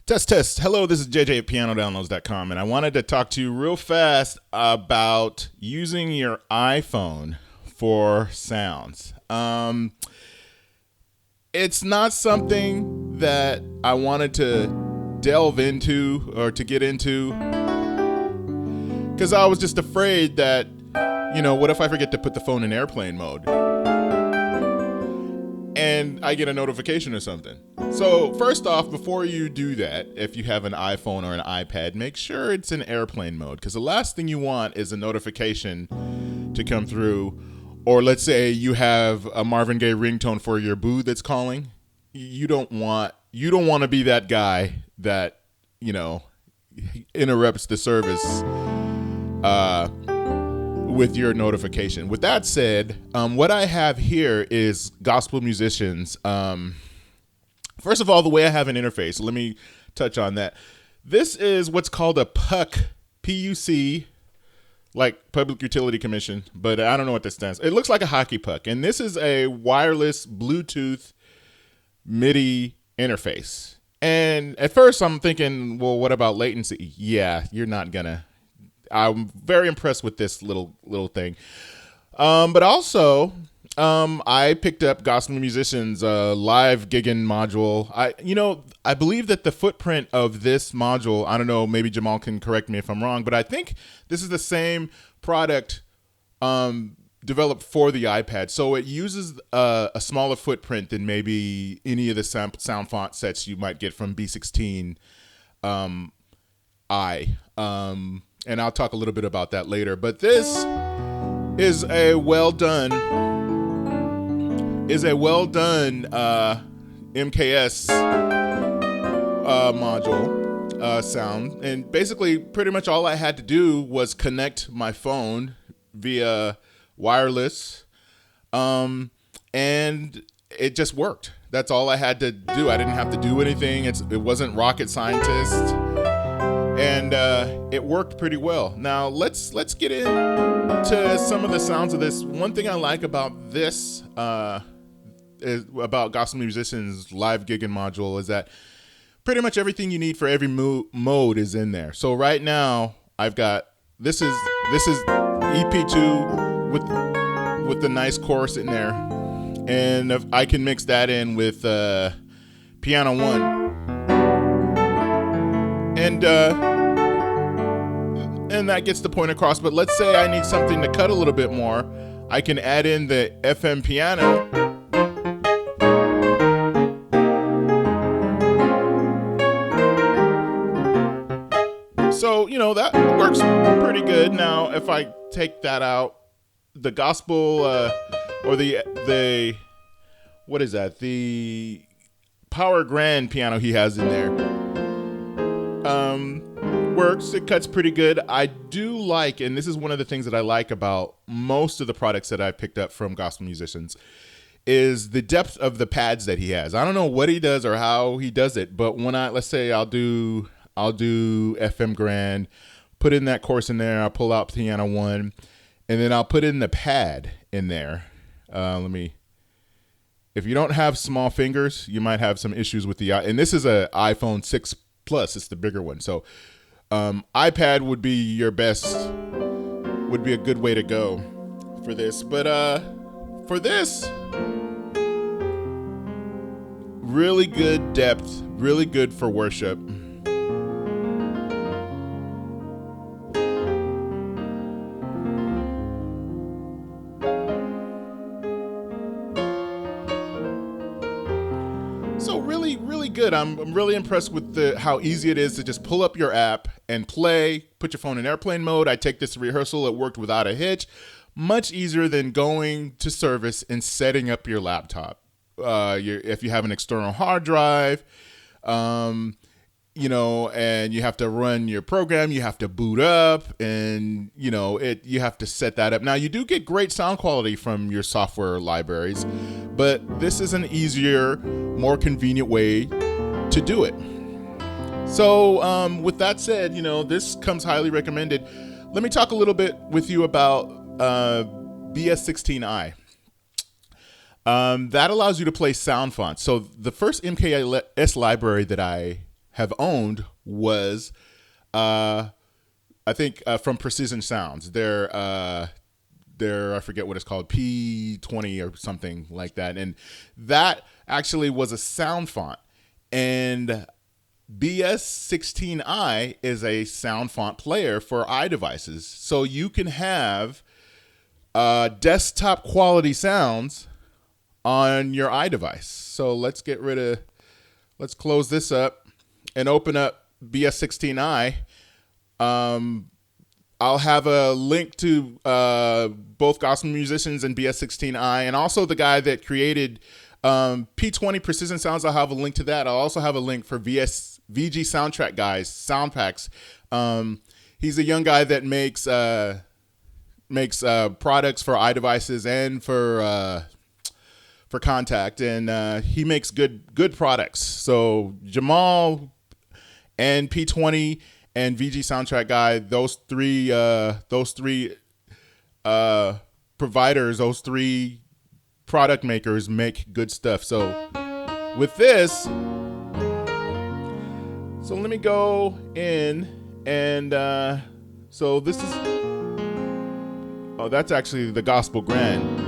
Test, test. Hello, this is JJ at pianodownloads.com, and I wanted to talk to you real fast about using your iPhone for sounds. It's not something that I wanted to delve into or to get into because I was just afraid that, what if I forget to put the phone in airplane mode and I get a notification or something? So first off, before you do that, if you have an iPhone or an iPad, make sure it's in airplane mode, because the last thing you want is a notification to come through. Or let's say you have a Marvin Gaye ringtone for your boo that's calling. You don't want to be that guy that, interrupts the service with your notification. With that said, what I have here is gospel musicians. First of all, the way I have an interface, let me touch on that. This is what's called a Puc, P-U-C, like Public Utility Commission, but I don't know what this stands. It looks like a hockey puck, and this is a wireless Bluetooth MIDI interface. And at first I'm thinking, well, what about latency? Yeah, you're not gonna. I'm very impressed with this little thing. But also, I picked up Gospel Musicians live gigging module. I believe that the footprint of this module, I don't know, maybe Jamal can correct me if I'm wrong, but I think this is the same product developed for the iPad. So it uses a smaller footprint than maybe any of the sound font sets you might get from B16 and I'll talk a little bit about that later. But this is a well done MKS module sound, and basically pretty much all I had to do was connect my phone via wireless, and it just worked. That's all I had to do. I didn't have to do anything. It wasn't rocket scientist, and it worked pretty well. Now let's get into some of the sounds of this. One thing I like about this is about Gospel Musicians live gigging module is that pretty much everything you need for every mode is in there. So right now I've got this is EP2 with the nice chorus in there, and if I can mix that in with piano 1, and that gets the point across. But let's say I need something to cut a little bit more, I can add in the FM piano. So, that works pretty good. Now, if I take that out, the gospel or the what is that? The iGrand piano he has in there works. It cuts pretty good. I do like, and this is one of the things that I like about most of the products that I picked up from Gospel Musicians, is the depth of the pads that he has. I don't know what he does or how he does it, but when let's say I'll do FM Grand, put in that chorus in there, I'll pull out piano 1, and then I'll put in the pad in there. If you don't have small fingers, you might have some issues with and this is a iPhone 6 Plus, it's the bigger one. So iPad would be a good way to go for this. But for this, really good depth, really good for worship. So really, really good. I'm really impressed with how easy it is to just pull up your app and play, put your phone in airplane mode. I take this to rehearsal. It worked without a hitch. Much easier than going to service and setting up your laptop. If you have an external hard drive, and you have to run your program, you have to boot up, and you have to set that up. Now you do get great sound quality from your software libraries, but this is an easier, more convenient way to do it. So with that said, this comes highly recommended. Let me talk a little bit with you about BS16i. That allows you to play sound fonts. So the first MKS library that I have owned was, I think, from Precision Sounds. Their I forget what it's called, P20 or something like that. And that actually was a sound font. And BS16i is a sound font player for iDevices. So you can have desktop quality sounds on your iDevice. So let's close this up and open up BS16i. I'll have a link to both Gospel Musicians and BS16i, and also the guy that created P20 Precision Sounds. I'll have a link to that. I'll also have a link for VGSoundtrackGuys sound packs. He's a young guy that makes products for iDevices and for Contact, and he makes good products. So Jamal and P20 and VGSoundtrackGuy, those three providers, those three product makers make good stuff. So with this, so let me go in and so this is, oh, that's actually the Gospel Grand.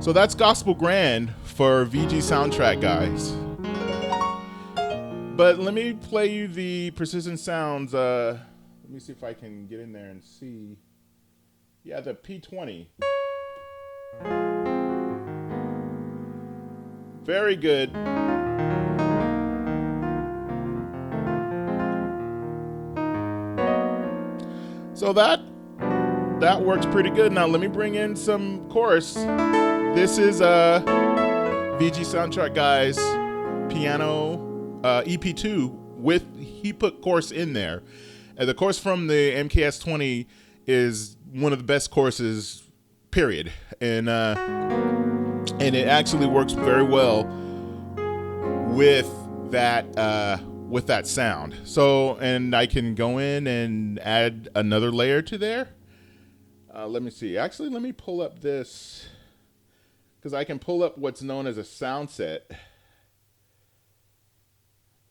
So that's Gospel Grand for VGSoundtrackGuys. But let me play you the Precision Sounds. Let me see if I can get in there and see. Yeah, the P20. Very good. So that works pretty good. Now let me bring in some chorus. This is VGSoundtrackGuys piano EP2 with, he put chorus in there. And the chorus from the MKS20 is one of the best choruses, period. And it actually works very well with that sound. So, and I can go in and add another layer to there. Let me see. Actually, let me pull up this, because I can pull up what's known as a sound set.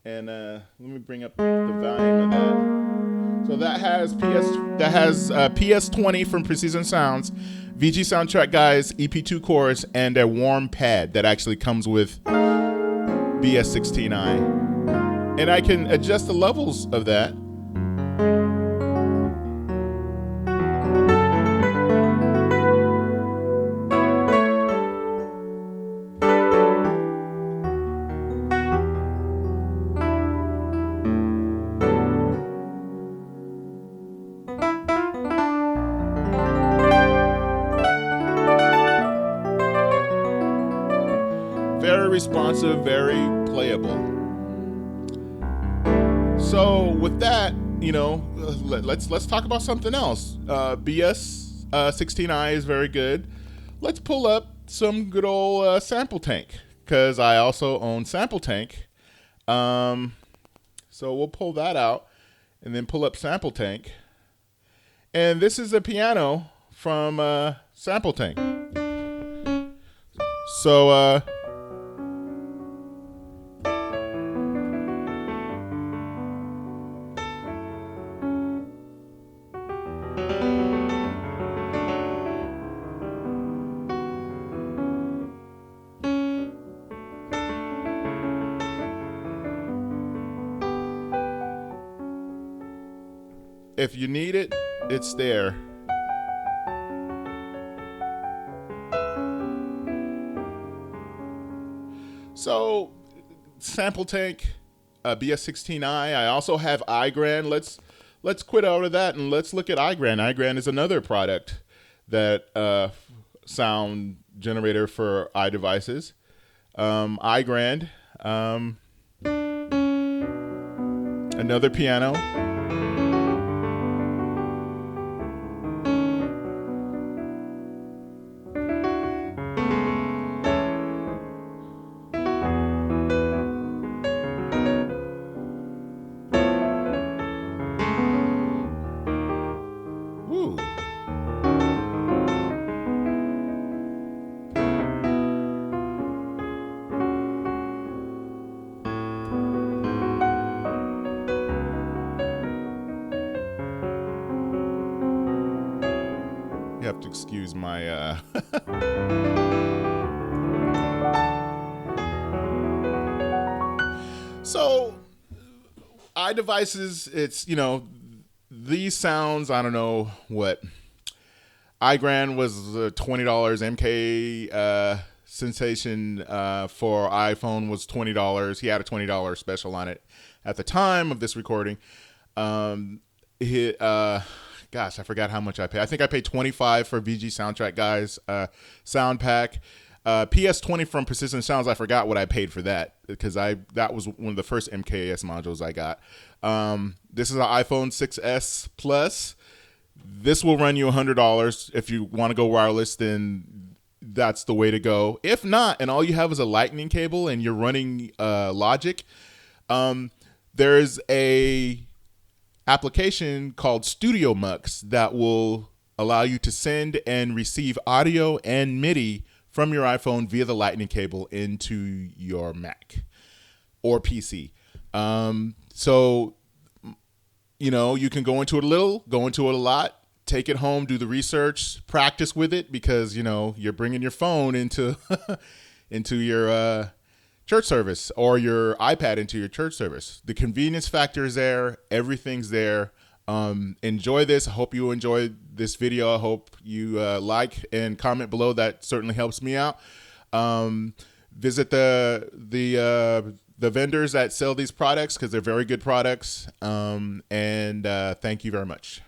And let me bring up the volume of that. So that has PS20 from Precision Sounds, VGSoundtrackGuys EP2 chorus, and a warm pad that actually comes with BS16i. And I can adjust the levels of that. Very responsive, very playable. So with that, let's talk about something else. BS16i is very good. Let's pull up some good old SampleTank, because I also own SampleTank. So we'll pull that out and then pull up SampleTank. And this is a piano from SampleTank. So if you need it, it's there. So, SampleTank, BS16i. I also have iGrand. Let's quit out of that and let's look at iGrand. iGrand is another product that sound generator for iDevices. iGrand, another piano. have to excuse my So iDevices, it's, these sounds, I don't know what. iGrand was $20. MK Sensation for iPhone was $20. He had a $20 special on it at the time of this recording. Gosh, I forgot how much I paid. I think I paid $25 for VGSoundtrackGuys sound pack. PS20 from Persistent Sounds, I forgot what I paid for that because that was one of the first MKS modules I got. This is an iPhone 6s Plus. This will run you $100. If you want to go wireless, then that's the way to go. If not, and all you have is a lightning cable and you're running Logic, there's a application called StudioMux that will allow you to send and receive audio and MIDI from your iPhone via the lightning cable into your Mac or PC. So, you can go into it a little, go into it a lot, take it home, do the research, practice with it because, you're bringing your phone into into your church service or your iPad into your church service. The convenience factor is there. Everything's there. Enjoy this. I hope you enjoyed this video. I hope you like and comment below. That certainly helps me out. Visit the vendors that sell these products because they're very good products. And thank you very much.